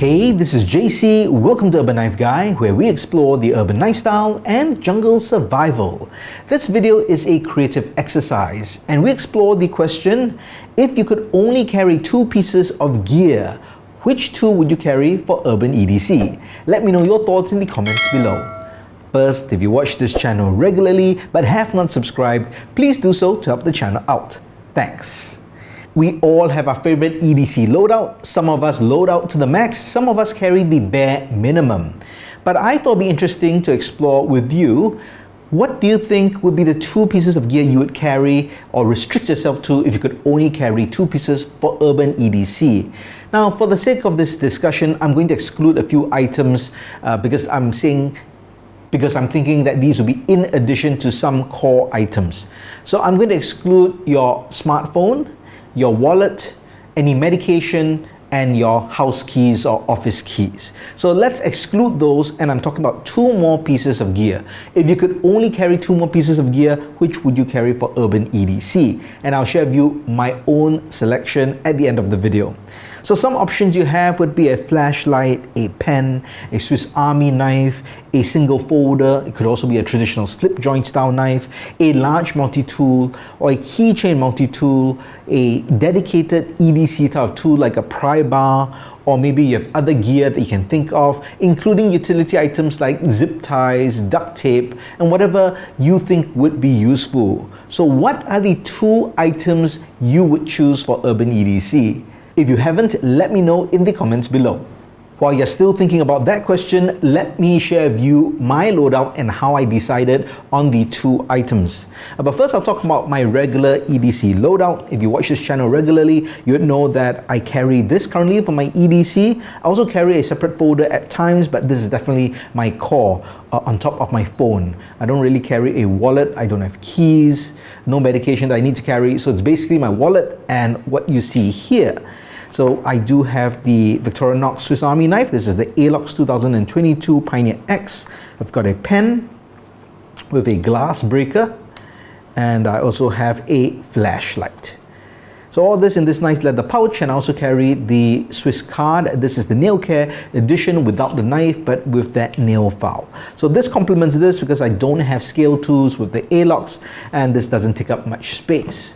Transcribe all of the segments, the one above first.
Hey, this is JC. Welcome to Urban Knife Guy, where we explore the urban lifestyle and jungle survival. This video is a creative exercise, and we explore the question, if you could only carry two pieces of gear, which two would you carry for urban EDC? Let me know your thoughts in the comments below. First, if you watch this channel regularly but have not subscribed, please do so to help the channel out. Thanks. We all have our favorite EDC loadout. Some of us load out to the max, some of us carry the bare minimum. But I thought it'd be interesting to explore with you, what do you think would be the two pieces of gear you would carry or restrict yourself to if you could only carry two pieces for urban EDC? Now, for the sake of this discussion, I'm going to exclude a few items because I'm thinking that these will be in addition to some core items. So I'm going to exclude your smartphone, your wallet, any medication, and your house keys or office keys. So let's exclude those, and I'm talking about two more pieces of gear. If you could only carry two more pieces of gear, which would you carry for urban EDC? And I'll share with you my own selection at the end of the video. So some options you have would be a flashlight, a pen, a Swiss Army knife, a single folder. It could also be a traditional slip joint style knife, a large multi-tool, or a keychain multi-tool, a dedicated EDC type of tool like a pry bar, or maybe you have other gear that you can think of, including utility items like zip ties, duct tape, and whatever you think would be useful. So what are the two items you would choose for urban EDC? If you haven't, let me know in the comments below. While you're still thinking about that question, let me share with you my loadout and how I decided on the two items. But first, I'll talk about my regular EDC loadout. If you watch this channel regularly, you would know that I carry this currently for my EDC. I also carry a separate folder at times, but this is definitely my core on top of my phone. I don't really carry a wallet. I don't have keys, no medication that I need to carry. So it's basically my wallet and what you see here. So I do have the Victorinox Swiss Army knife. This is the ALOX 2022 Pioneer X. I've got a pen with a glass breaker, and I also have a flashlight. So all this in this nice leather pouch, and I also carry the Swiss card. This is the nail care edition without the knife, but with that nail file. So this complements this because I don't have scale tools with the ALOX, and this doesn't take up much space.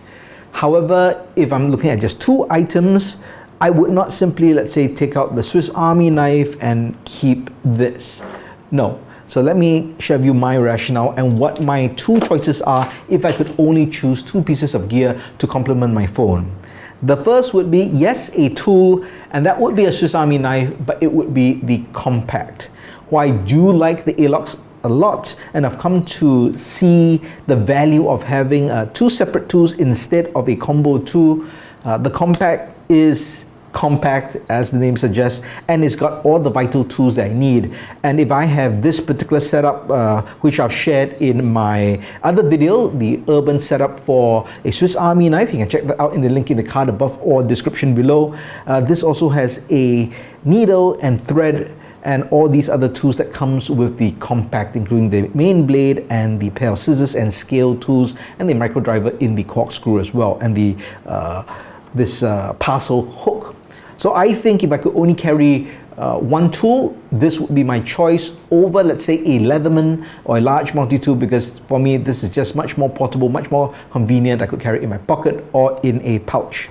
However, if I'm looking at just two items, I would not simply, let's say, take out the Swiss Army knife and keep this. No. So let me share with you my rationale and what my two choices are if I could only choose two pieces of gear to complement my phone. The first would be, yes, a tool, and that would be a Swiss Army knife, but it would be the compact. While I do like the ALOX a lot, and I've come to see the value of having two separate tools instead of a combo tool. The compact is compact, as the name suggests, and it's got all the vital tools that I need. And if I have this particular setup, which I've shared in my other video, the urban setup for a Swiss Army knife, you can check that out in the link in the card above or description below. This also has a needle and thread and all these other tools that comes with the compact, including the main blade and the pair of scissors and scale tools and the micro driver in the corkscrew as well, and the this parcel hook. So I think if I could only carry one tool, this would be my choice over, let's say, a Leatherman or a large multi-tool, because for me this is just much more portable, much more convenient. I could carry it in my pocket or in a pouch.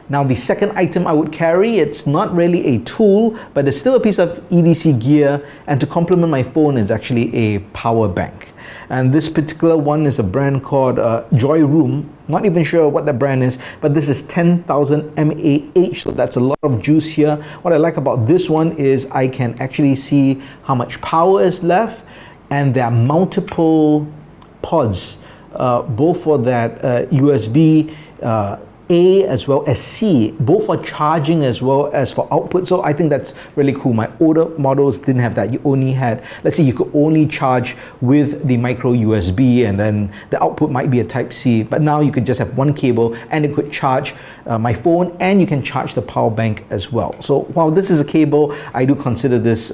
Now the second item I would carry, it's not really a tool, but it's still a piece of EDC gear, and to complement my phone is actually a power bank. And this particular one is a brand called Joy Room. Not even sure what that brand is, but this is 10,000 mAh, so that's a lot of juice here. What I like about this one is I can actually see how much power is left, and there are multiple pods, both for that USB A as well as C, both for charging as well as for output. So I think that's really cool. My older models didn't have that. You only had, let's say, you could only charge with the micro USB, and then the output might be a type C, but now you could just have one cable and it could charge my phone, and you can charge the power bank as well. So while this is a cable, I do consider this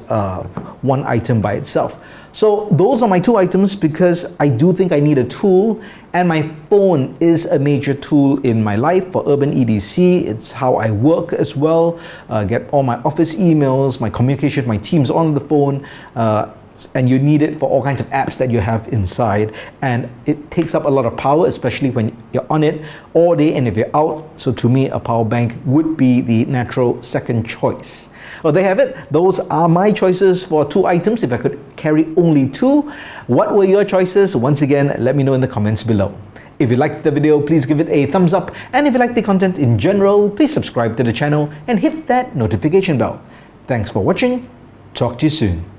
one item by itself. So those are my two items because I do think I need a tool, and my phone is a major tool in my life for Urban EDC. It's how I work as well, get all my office emails, my communication, my teams on the phone, and you need it for all kinds of apps that you have inside, and it takes up a lot of power, especially when you're on it all day and if you're out. So to me, a power bank would be the natural second choice. Well, there you have it. Those are my choices for two items. If I could carry only two, what were your choices? Once again, let me know in the comments below. If you liked the video, please give it a thumbs up, and if you like the content in general, please subscribe to the channel and hit that notification bell. Thanks for watching. Talk to you soon.